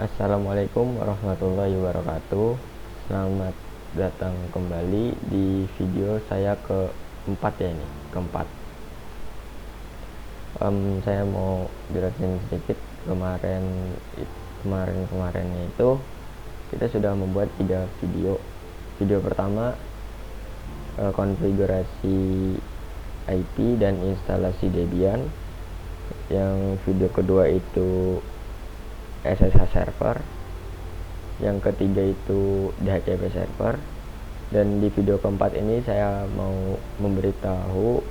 Assalamualaikum warahmatullahi wabarakatuh. Selamat datang kembali di video saya keempat ya, ini keempat. Saya mau jelasin sedikit. Kemarin itu kita sudah membuat 3 video. Video pertama konfigurasi IP dan instalasi Debian. Yang video kedua itu SSH server, yang ketiga itu DHCP server, dan di video keempat ini saya mau memberitahu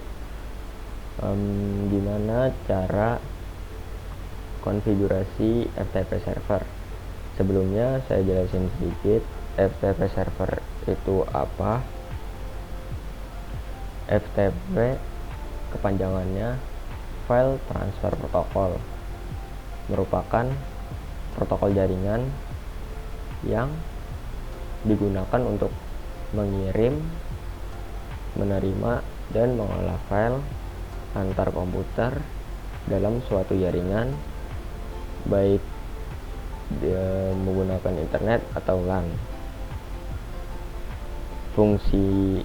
gimana cara konfigurasi FTP server. Sebelumnya saya jelasin sedikit FTP server itu apa. FTP kepanjangannya File Transfer Protocol, merupakan protokol jaringan yang digunakan untuk mengirim, menerima, dan mengolah file antar komputer dalam suatu jaringan, baik menggunakan internet atau LAN. Fungsi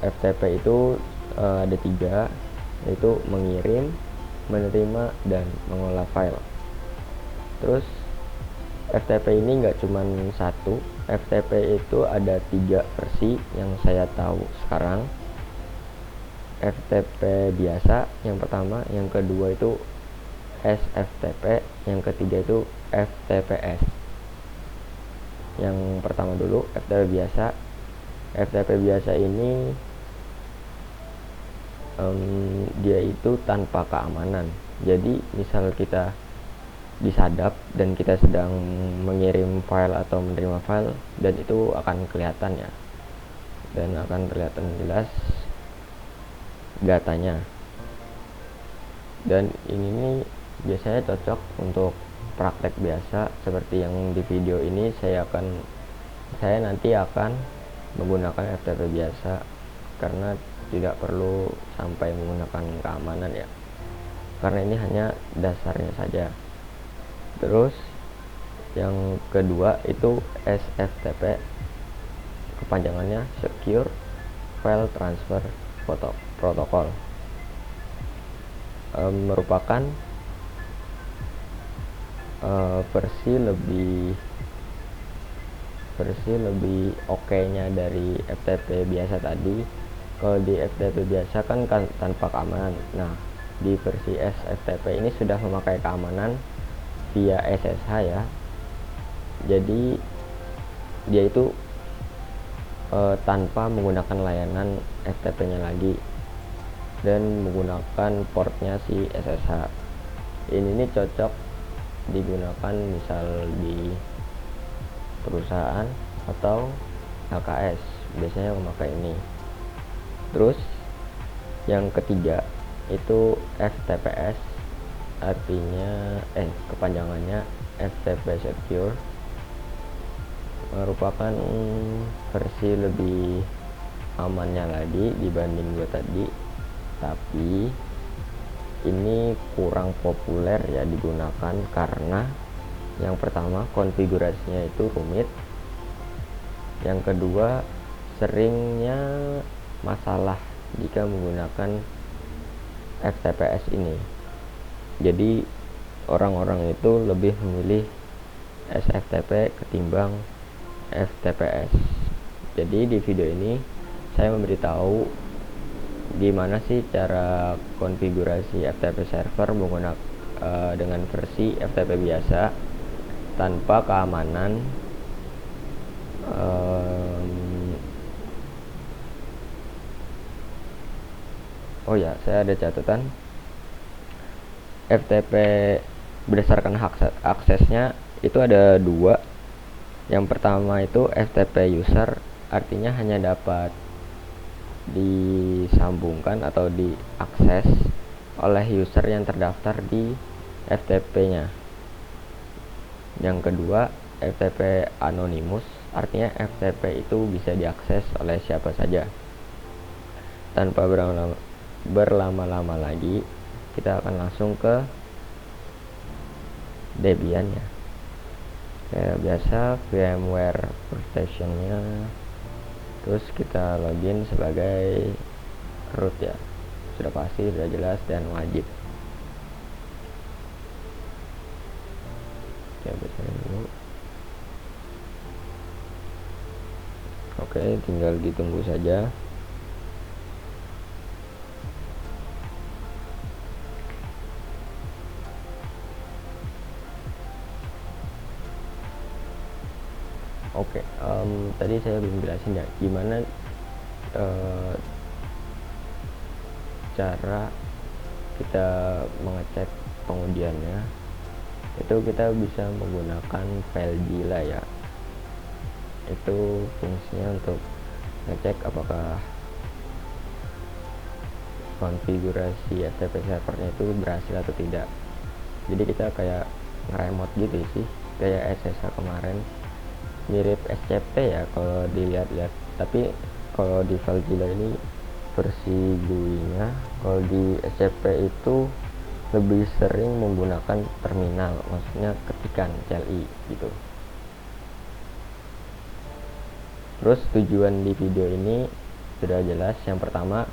FTP itu ada 3, yaitu mengirim, menerima, dan mengolah file. Terus FTP ini nggak cuma satu. FTP itu ada 3 versi yang saya tahu sekarang. FTP biasa yang pertama, yang kedua itu SFTP, yang ketiga itu FTPS. Yang pertama dulu FTP biasa. FTP biasa ini dia itu tanpa keamanan. Jadi misal kita disadap dan kita sedang mengirim file atau menerima file, dan itu akan kelihatan ya, dan akan kelihatan jelas datanya. Dan ini nih biasanya cocok untuk praktek biasa seperti yang di video ini. Saya nanti akan menggunakan FTP biasa karena tidak perlu sampai menggunakan keamanan ya, karena ini hanya dasarnya saja. Terus yang kedua itu SFTP, kepanjangannya Secure File Transfer Protocol, merupakan versi lebih oke-nya dari FTP biasa tadi. Kalau di FTP biasa kan tanpa keamanan. Nah, di versi SFTP ini sudah memakai keamanan via SSH ya. Jadi dia itu tanpa menggunakan layanan FTP-nya lagi dan menggunakan portnya si SSH. Ini cocok digunakan misal di perusahaan atau HKS, biasanya memakai ini. Terus yang ketiga itu FTPS, artinya kepanjangannya FTP Secure, merupakan versi lebih amannya lagi dibanding gue tadi, tapi ini kurang populer ya digunakan karena yang pertama konfigurasinya itu rumit, yang kedua seringnya masalah jika menggunakan FTPS ini. Jadi orang-orang itu lebih memilih SFTP ketimbang FTPS. Jadi di video ini saya memberitahu gimana sih cara konfigurasi FTP server menggunakan dengan versi FTP biasa tanpa keamanan. Oh ya, saya ada catatan. FTP berdasarkan aksesnya itu ada 2. Yang pertama itu FTP user, artinya hanya dapat disambungkan atau diakses oleh user yang terdaftar di FTP-nya. Yang kedua FTP anonymous, artinya FTP itu bisa diakses oleh siapa saja. Tanpa berlama-lama lagi, kita akan langsung ke Debian ya. kayak biasa VMware workstation-nya, terus kita login sebagai root ya, sudah pasti, sudah jelas dan wajib. Ya biasanya dulu. Oke, tinggal ditunggu saja. Oke, tadi saya belum jelasin ya gimana cara kita mengecek pengundiannya. Itu kita bisa menggunakan file gila ya, itu fungsinya untuk ngecek apakah konfigurasi FTP servernya itu berhasil atau tidak. Jadi kita kayak ngeremote gitu sih, kayak SSH kemarin, mirip SCP ya kalau dilihat-lihat, tapi kalau di FileZilla ini versi GUI-nya. Kalau di SCP itu lebih sering menggunakan terminal, maksudnya ketikan CLI gitu. Terus tujuan di video ini sudah jelas. Yang pertama,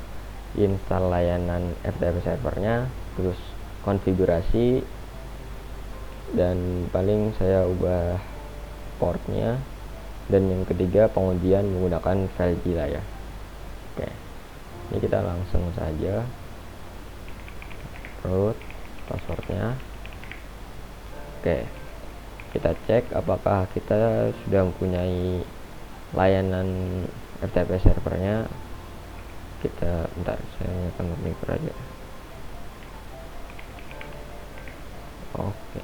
install layanan FTP servernya, terus konfigurasi, dan paling saya ubah portnya, dan yang ketiga pengujian menggunakan FileZilla ya. Oke, ini kita langsung saja root passwordnya. Oke, kita cek apakah kita sudah mempunyai layanan FTP servernya. Kita bentar, saya nyalakan monitor aja. Oke,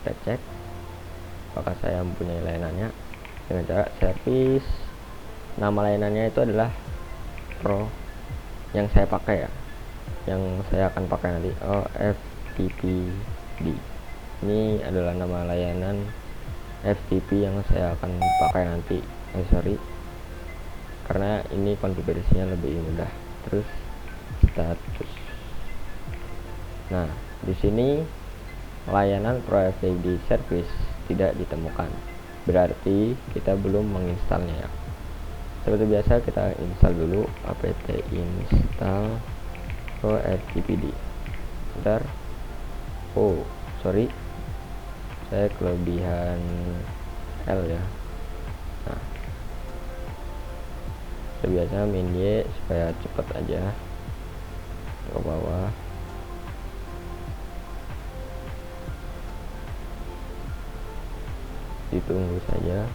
kita cek apakah saya mempunyai layanannya dengan cara service. Nama layanannya itu adalah Pro yang saya pakai ya, yang saya akan pakai nanti, FTPD. Ini adalah nama layanan FTP yang saya akan pakai nanti. Sorry, karena ini konfigurasinya lebih mudah. Terus status. Nah, di sini layanan Pro FTPD service tidak ditemukan, berarti kita belum menginstalnya ya. Seperti biasa, kita install dulu apt install Pro FTPD. Bentar. Oh, sorry, saya kelebihan L ya. Nah, biasa min Y supaya cepat aja ke bawah. Ditunggu saja.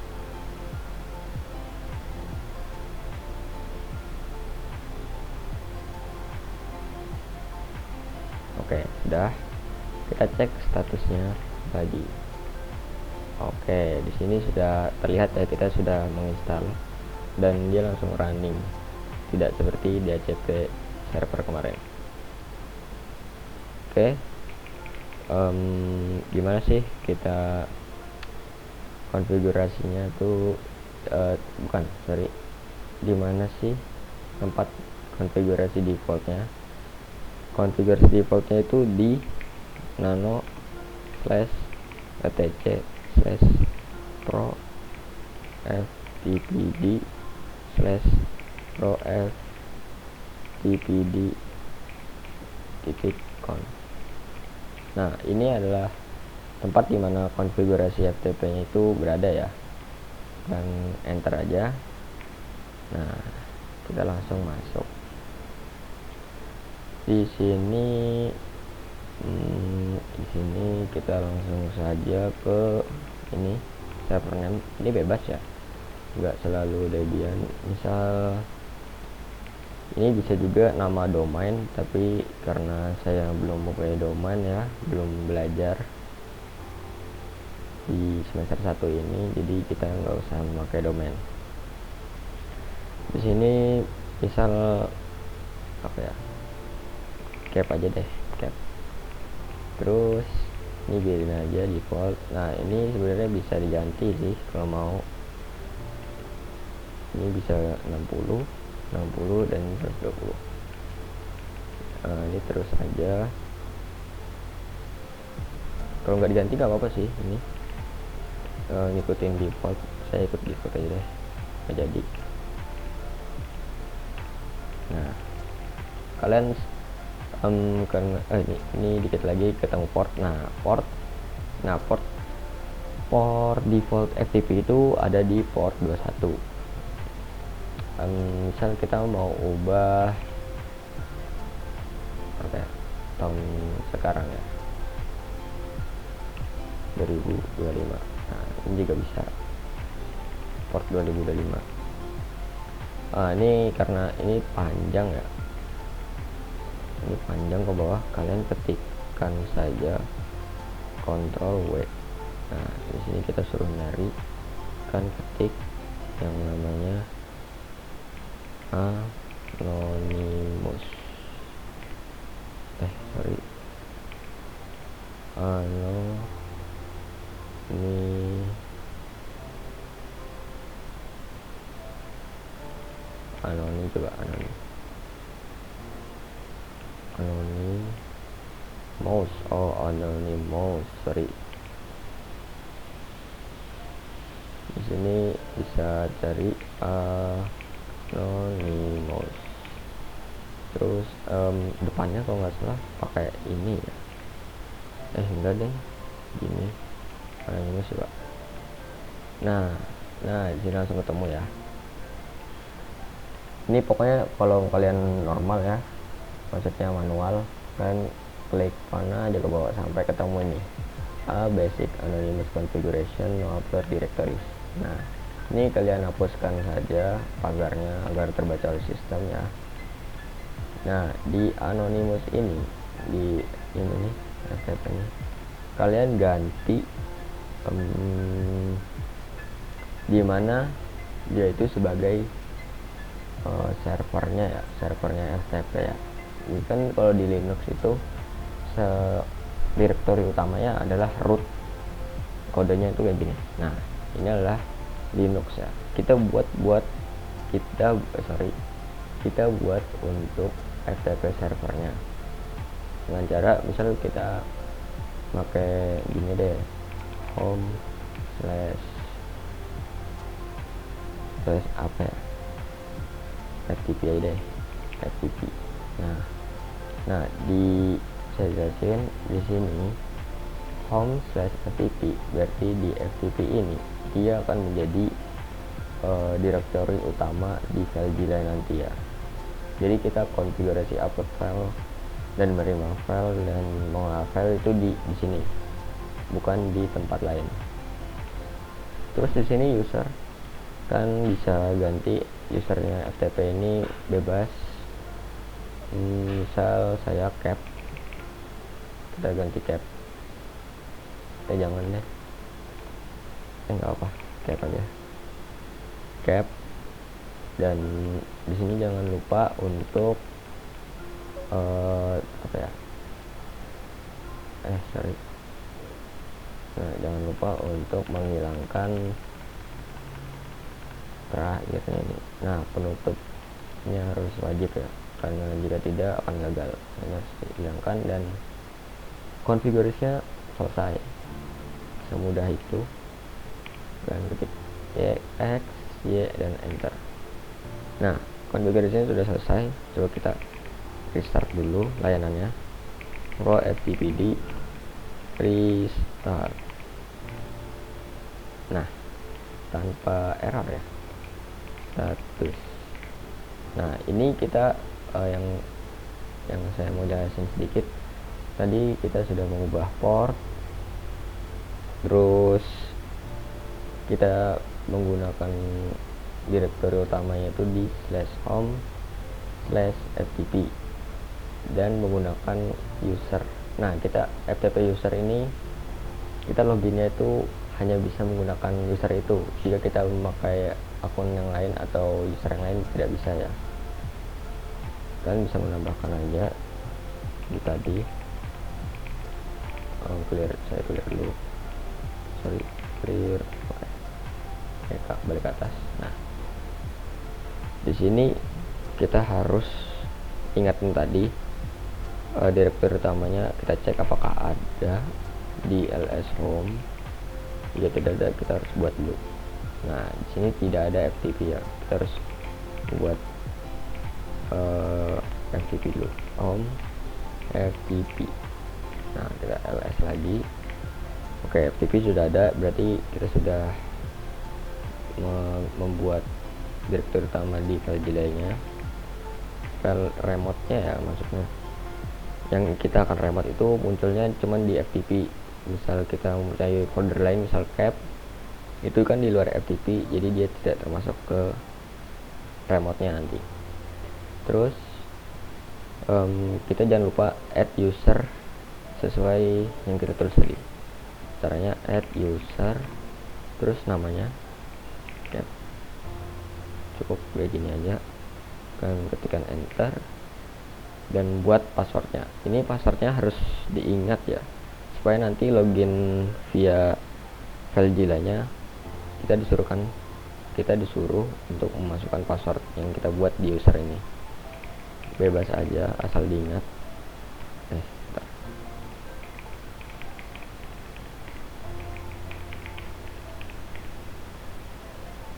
Oke, sudah. Kita cek statusnya lagi. Oke, di sini sudah terlihat ya, kita sudah menginstal dan dia langsung running, tidak seperti DHCP server kemarin. Oke, gimana sih kita konfigurasinya tuh? Gimana sih tempat konfigurasi defaultnya? Konfigurasi defaultnya itu di nano /etc /pro ftpd /pro ftpd .conf. Nah, ini adalah tempat dimana konfigurasi FTP nya itu berada ya, dan enter aja. Nah, kita langsung masuk. Di sini kita langsung saja ke ini server name. Ini bebas ya, nggak selalu Debian. Misal ini bisa juga nama domain, tapi karena saya belum mempunyai domain ya, belum belajar di semester 1 ini, jadi kita nggak usah memakai domain. Di sini misal apa ya, cap aja deh, cap. Terus ini biarin aja default. Nah, ini sebenarnya bisa diganti sih kalau mau. Ini bisa 60 dan 120. Ini terus aja. Kalau nggak diganti nggak apa-apa sih, ini ngikutin default. Saya ikut default aja deh, nggak jadi. Nah kalian karena ini dikit lagi ketemu port. Port default FTP itu ada di port 21. Misal kita mau ubah tahun sekarang ya, 2025. Nah ini juga bisa port 2025. Ini karena ini panjang ya, ini panjang ke bawah, kalian ketikkan saja Ctrl W. Nah di sini kita suruh nyari, kan ketik yang namanya Anonymous. Anonim, coba Anonymous. Anonymous, sorry. Di sini bisa cari Anonymous. Terus depannya kalau nggak salah pakai ini ya. Enggak deh, gini Anonymous coba. Nah di sini langsung ketemu ya. Ini pokoknya kalau kalian normal ya, maksudnya manual, kan klik mana aja ke bawah sampai ketemu ini basic anonymous configuration, no upload directories. Nah ini kalian hapuskan saja pagarnya agar terbaca oleh sistem ya. Nah di anonymous ini, di ini nih FTP ini, kalian ganti di mana dia itu sebagai servernya FTP ya. Ini kan kalau di Linux itu direktori utamanya adalah root, kodenya itu kayak gini. Nah ini adalah Linux ya. Kita buat untuk FTP servernya dengan cara misal kita pakai gini deh, home slash apa ya, FTP aja deh, FTP. Nah di saya jelasin di sini home slash FTP, berarti di FTP ini dia akan menjadi direktori utama di file Gila nanti ya. Jadi kita konfigurasi upload file dan menerima file dan mengolah file itu di sini, bukan di tempat lain. Terus di sini user kan bisa ganti usernya FTP ini bebas. Misal saya cap, kita ganti cap. Jangan deh, nggak apa, cap aja, cap. Dan di sini jangan lupa untuk jangan lupa untuk menghilangkan terakhirnya ini. Nah penutupnya harus wajib ya, karena jika tidak akan gagal. Ini harus dihilangkan dan konfigurasinya selesai, semudah itu. Dan ketik X, Y dan enter. Nah konfigurasinya sudah selesai. Coba kita restart dulu layanannya, pro ftpd restart. Nah tanpa error ya, status. Nah ini kita yang saya mau jelasin sedikit. Tadi kita sudah mengubah port, terus kita menggunakan direktori utamanya itu di /home/ftp dan menggunakan user. Nah kita FTP user ini, kita loginnya itu hanya bisa menggunakan user itu. Jika kita memakai akun yang lain atau user yang lain tidak bisa ya. Kalian bisa menambahkan aja di tadi. Saya clear dulu, clear. Balik ke atas. Nah di sini kita harus ingatin tadi direktur utamanya, kita cek apakah ada. di ls home. Jika tidak ada, kita harus buat dulu. Nah, di sini tidak ada FTP ya, kita harus buat FTP dulu. Home FTP. Nah, kita ls lagi. Oke, FTP sudah ada, berarti kita sudah membuat direktur utama di FileZilla-nya. File remote-nya ya, maksudnya yang kita akan remote itu munculnya cuman di FTP. Misal kita mempunyai folder lain, misal cap, itu kan di luar FTP, jadi dia tidak termasuk ke remote-nya nanti. Terus kita jangan lupa add user sesuai yang kita tulis tadi. Caranya add user, terus namanya ya, cukup kayak gini aja, kan ketikkan enter dan buat passwordnya. Ini passwordnya harus diingat ya, supaya nanti login via FileZilla-nya kita disuruh untuk memasukkan password yang kita buat di user ini. Bebas aja asal diingat.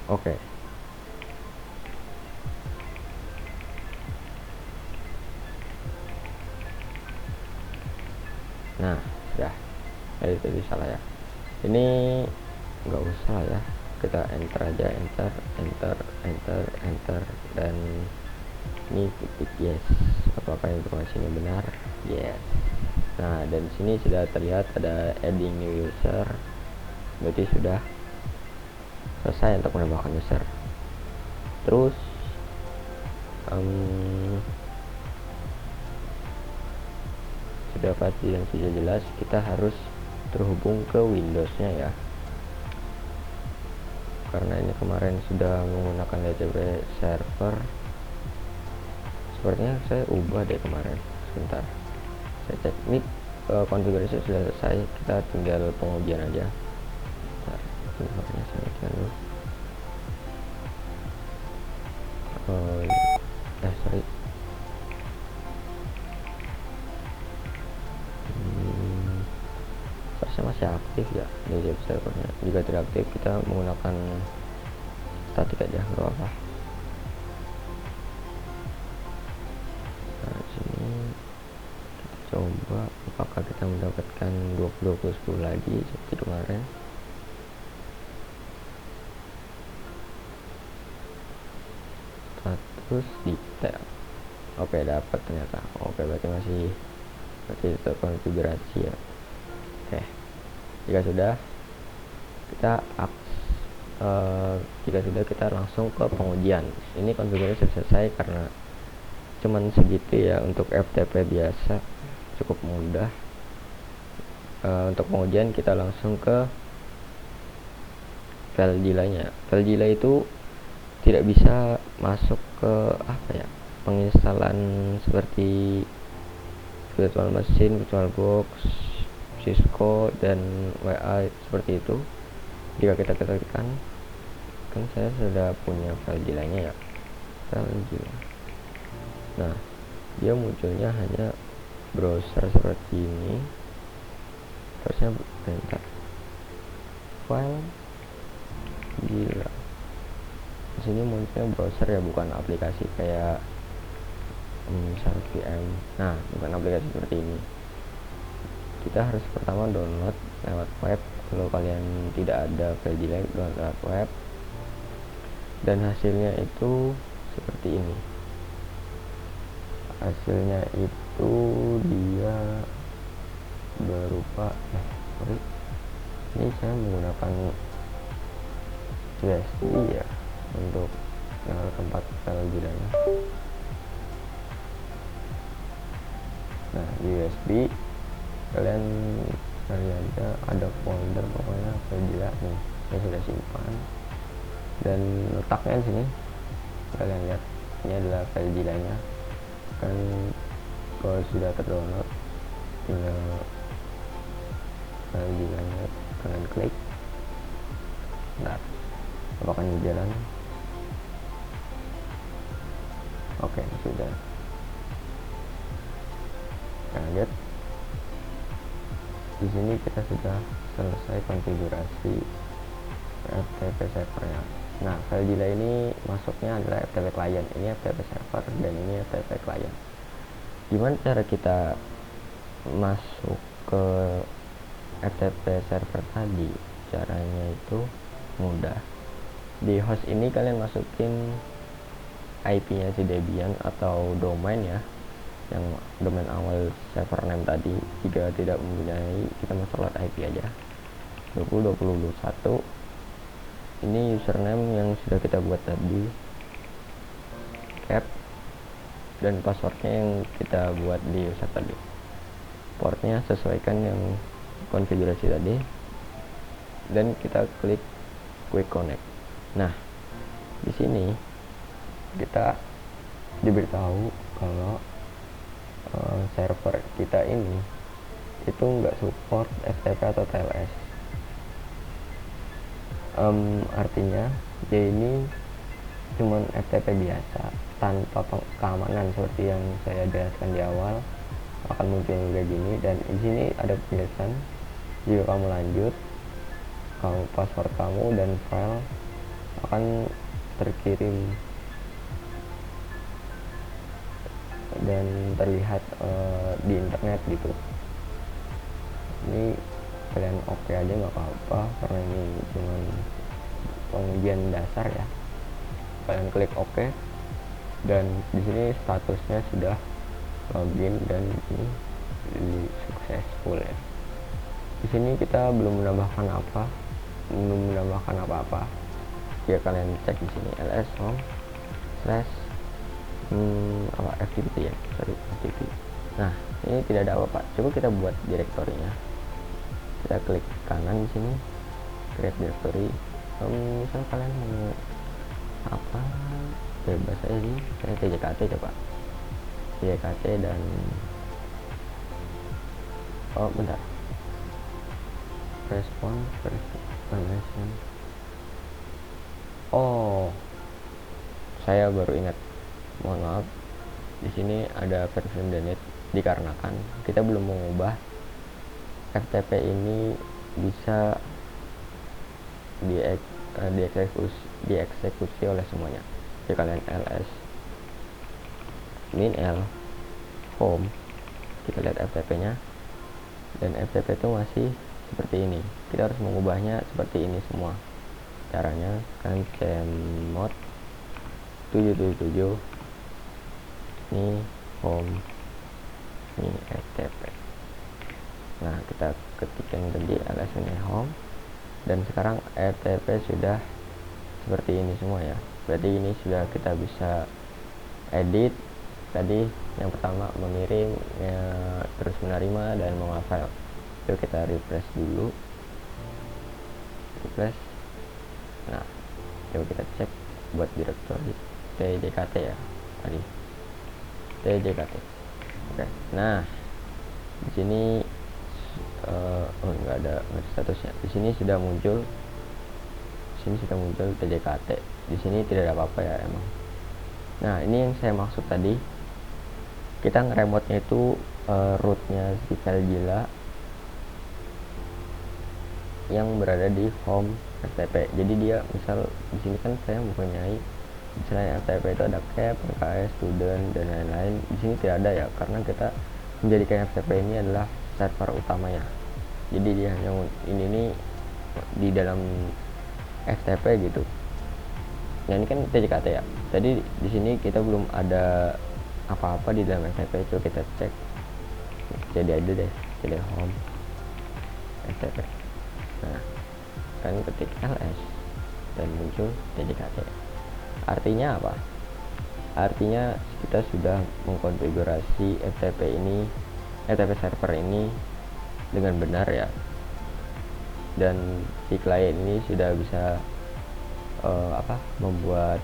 Oke. Nah, sudah. Tadi salah ya. Ini nggak usah lah ya. Kita enter aja, enter, dan ini titik yes. Apakah informasi ini benar? Yes. Nah, dan sini sudah terlihat ada adding new user. Berarti sudah selesai untuk menambahkan user. Terus sudah pasti dan sudah jelas, kita harus terhubung ke Windows-nya ya, karena ini kemarin sudah menggunakan DHCP server. Sepertinya saya ubah deh kemarin. Sebentar, saya cek. Ini konfigurasi sudah selesai, kita tinggal pengujian aja. Bentar, saya matikan dulu. Sorry. Harusnya masih aktif ya di servernya. Jika tidak aktif, kita menggunakan static aja, nggak apa-apa. Nah, sini kita coba apakah kita mendapatkan 20 lagi seperti kemarin. Status detail. Oke, dapat ternyata. Oke, berarti masih terkonfigurasi ya. Oke, jika sudah kita langsung ke pengujian. Ini konfigurasi selesai karena cuman segitu ya untuk FTP biasa, cukup mudah. Untuk pengujian kita langsung ke FileZilla-nya. FileZilla itu tidak bisa masuk ke penginstalan seperti virtual machine, virtualbox, Cisco, dan WA seperti itu. Jika kita ketikkan, kan saya sudah punya FileZilla-nya ya, FileZilla. Nah, dia munculnya hanya browser seperti ini. Terusnya bentar, FileZilla. Di sini munculnya browser ya, bukan aplikasi kayak misal VM. Nah, bukan aplikasi seperti ini. Kita harus pertama download lewat web. Kalau kalian tidak ada FileZilla, download lewat web, dan hasilnya itu seperti ini. Hasilnya itu dia berupa ini saya menggunakan USB ya untuk tempat FileZilla-nya. Nah, di USB kalian cari aja, ada folder pokoknya FileZilla nih, saya sudah simpan dan letaknya di sini. Kalian lihat, ini adalah FileZilla-nya kan. Kalau sudah terdownload, tinggal FileZilla-nya kalian klik. Nah, apakah ini jalan? Oke, sudah. Lanjut. di sini kita sudah selesai konfigurasi FTP servernya. Nah, FileZilla ini masuknya adalah FTP client, ini FTP server, dan ini FTP client. Gimana cara kita masuk ke FTP server tadi? Caranya itu mudah. Di host ini kalian masukin IP-nya si Debian atau domain ya, yang domain awal server name tadi. Jika tidak mempunyai, kita masuk lewat IP aja 20.20.21. Ini username yang sudah kita buat tadi, cap, dan passwordnya yang kita buat di user tadi. Portnya sesuaikan yang konfigurasi tadi, dan kita klik quick connect. Nah, di sini kita diberitahu kalau server kita ini itu nggak support FTP atau TLS. Artinya dia ini cuman FTP biasa tanpa keamanan seperti yang saya jelaskan di awal, akan muncul kayak gini. Dan di sini ada penjelasan, jika kamu lanjut, kamu password kamu dan file akan terkirim dan terlihat di internet gitu. Ini kalian oke aja nggak apa-apa, karena ini cuman pengujian dasar ya. Kalian klik oke, dan di sini statusnya sudah login dan ini successful ya. Di sini kita belum menambahkan apa-apa. Jika kalian cek di sini ls home slash activity ya, activity. Nah, ini tidak ada apa-apa. Coba kita buat direktorinya. Kita klik kanan di sini, create directory. Misal kalian mau apa, bebas aja sih. Saya tjkt, coba tjkt dan bentar, respon version. Saya baru ingat, mohon maaf, di sini ada version delete dikarenakan kita belum mengubah FTP ini bisa dieksekusi oleh semuanya. Jadi kalian ls -l home, kita lihat FTP nya, dan FTP itu masih seperti ini. Kita harus mengubahnya seperti ini semua. Caranya kalian cmod 777, ini home, ini FTP. Nah, kita ketikkan tadi ls ini home, dan sekarang FTP sudah seperti ini semua ya. Berarti ini sudah kita bisa edit. Tadi yang pertama mengirim ya, terus menerima dan menghafal. Yuk kita refresh dulu, refresh. Nah, coba kita cek buat direktori tjkt ya tadi, tjkt. Oke. Nah, di sini nggak ada statusnya. Di sini sudah muncul, tjkt. Di sini tidak ada apa-apa ya emang. Nah, ini yang saya maksud tadi, kita ngeremote-nya itu rootnya si FileZilla yang berada di home FTP. Jadi dia misal di sini kan saya mempunyai misalnya FTP itu ada cap, PKS, student dan lain-lain. Di sini tidak ada ya, karena kita menjadikan FTP ini adalah server utamanya. Jadi dia hanya ini di dalam FTP gitu. Nah, ini kan tjkt ya. Tadi di sini kita belum ada apa-apa di dalam FTP. Coba kita cek. Jadi ada deh, jadi home FTP. Nah, kan ketik ls dan muncul tjkt. Artinya apa? Artinya kita sudah mengkonfigurasi FTP server ini dengan benar ya, dan si klien ini sudah bisa membuat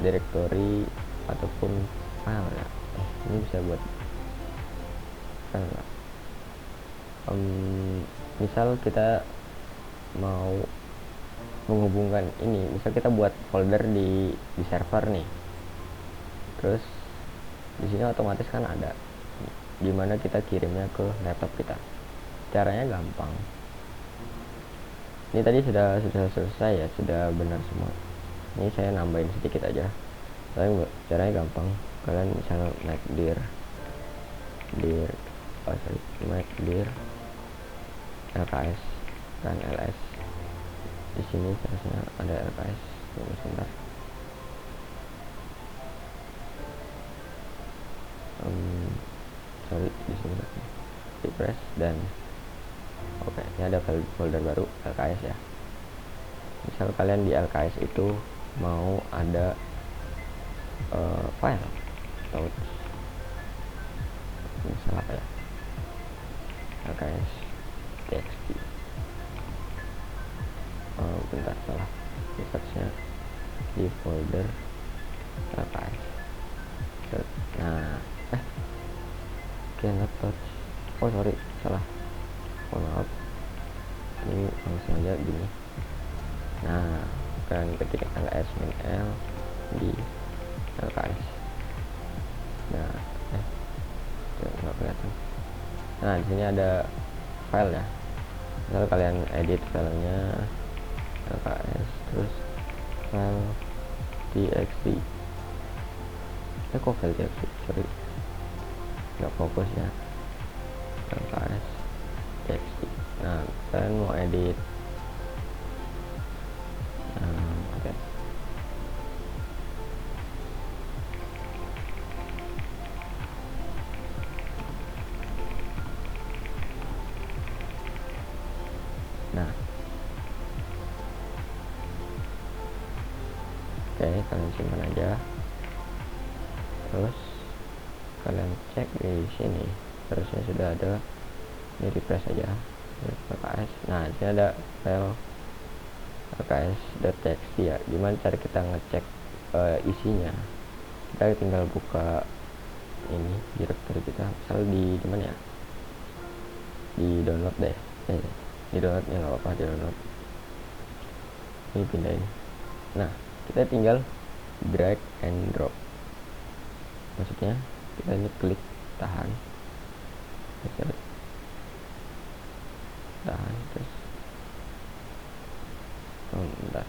direktori ataupun file ya. Ini bisa buat file ya. Misal kita mau menghubungkan ini, misal kita buat folder di server nih, terus di sini otomatis kan ada dimana kita kirimnya ke laptop kita. Caranya gampang. Ini tadi sudah selesai ya, sudah benar semua. Ini saya nambahin sedikit aja. Tapi caranya gampang. Kalian misalnya make dir make dir LKS dan ls. Di sini seharusnya ada LKS. Tunggu sebentar. Di sini refresh dan oke, ini ada folder baru LKS ya. Misal kalian di LKS itu mau ada file atau misal apa ya, LKS txt. Bentar, salah, searchnya di folder LKS. Nah, cannot touch. Oh sorry, salah. Oh maaf. Ini langsung aja gini. Nah, kalian ketik ls min l di LKS. Nah, nggak kelihatan. Nah, di sini ada file ya. Misal kalian edit filenya LKS, terus file txt. Kok file txt? Sorry, nggak fokus ya. LKS txt. Nah, kalian mau edit. Oke. Nah, kalian simpan aja. Terus kalian cek di sini, terusnya sudah ada. Ini refresh aja LKS. Nah, ini ada file LKS.txt ya. Gimana cara kita ngecek isinya? Kita tinggal buka ini directory kita, misal di mana ya, di download deh. Di download ya, nggak apa-apa, di download. Ini pindahin. Nah, kita tinggal drag and drop. Maksudnya kita ini klik tahan, terus bentar.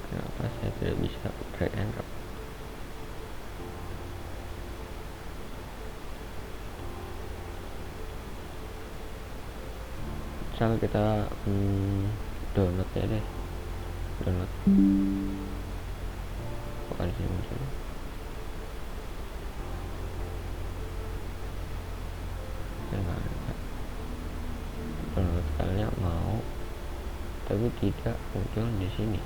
Kenapa saya tidak bisa drag and drop? Misal kita download ya deh, download bukan sih maksudnya. Download filenya mau, tapi tidak muncul di sini.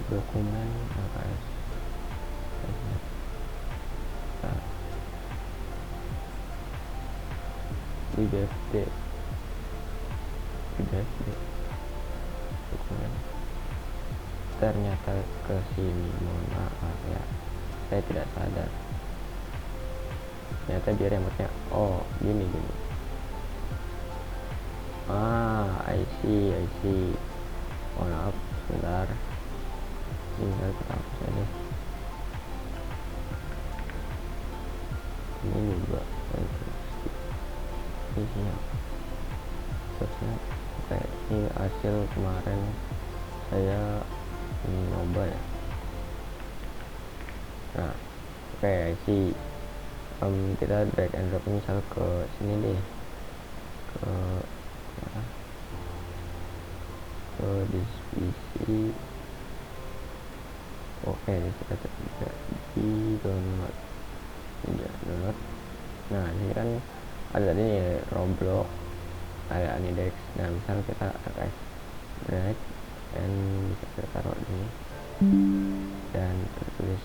Dokumen LKS. Di BFD dokumen. Ternyata ke sini, mohon maaf ya, saya tidak sadar. Ternyata dia remote-nya gini. I see. Mohon maaf, sebentar. Tinggal kita hapus aja. Ini juga isinya. Terusnya kayak ini hasil kemarin saya nyoba ya. Nah, isi kita drag and drop misal ke sini deh, ke divisi. Oke, kita tidak di download. Nah, ini kan ada tadi nih Roblox, ada Anidex. Nah, misal kita pakai drag and kita taruh di sini dan tertulis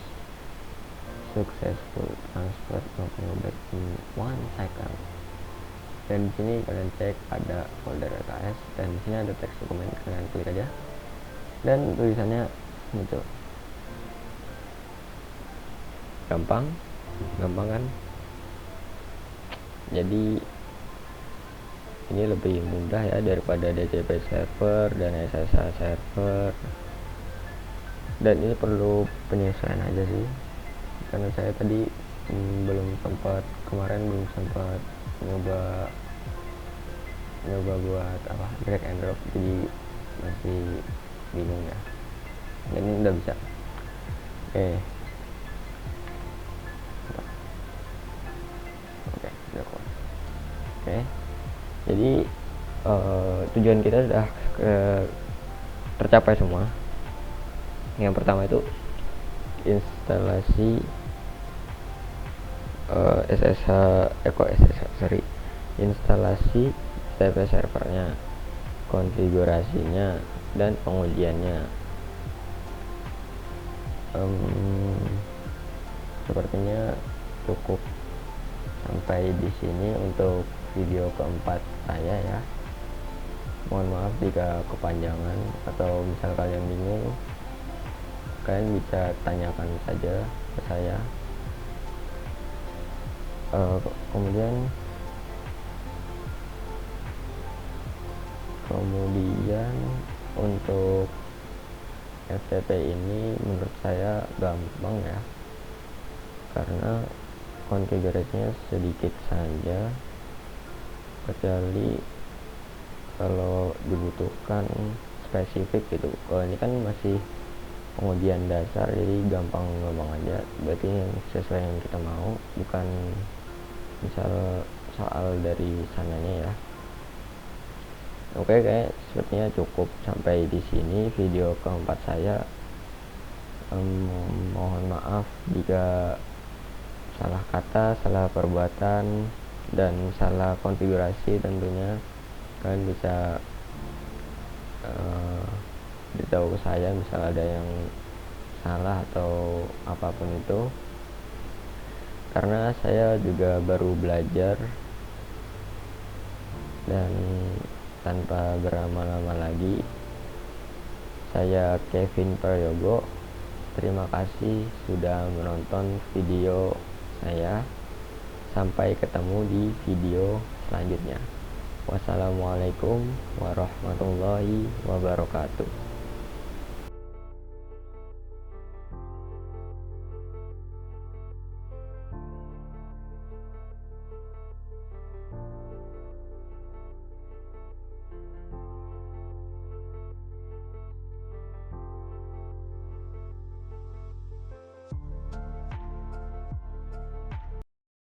successful transfer of back in 1 second. Dan di sini kalian cek ada folder LKS, dan di sini ada teks dokumen, kalian klik aja dan tulisannya muncul. Gampang kan? Jadi ini lebih mudah ya daripada DCP server dan SSH server, dan ini perlu penyesuaian aja sih, karena saya tadi kemarin belum sempat nyoba buat drag and drop, jadi masih bingung ya. Dan ini udah bisa. Oke, udah kuat. Jadi tujuan kita sudah tercapai semua. Yang pertama itu instalasi instalasi FTP servernya, konfigurasinya, dan pengujiannya. Sepertinya cukup sampai di sini untuk video keempat saya ya. Mohon maaf jika kepanjangan, atau misal kalian bingung, kalian bisa tanyakan saja ke saya. Kemudian untuk FTP ini menurut saya gampang ya, karena konfigurasinya sedikit saja, kecuali kalau dibutuhkan spesifik gitu. Kalau ini kan masih pengujian dasar, jadi gampang aja. Berarti yang sesuai yang kita mau, bukan misal soal dari sananya ya. Oke, kayak sepertinya cukup sampai di sini video keempat saya. Mohon maaf jika salah kata, salah perbuatan, dan salah konfigurasi. Tentunya kalian bisa beritahu ke saya misal ada yang salah atau apapun itu, karena saya juga baru belajar. Dan tanpa berlama-lama lagi, saya Kevin Prayogo. Terima kasih sudah menonton video saya. Sampai ketemu di video selanjutnya. Wassalamualaikum warahmatullahi wabarakatuh.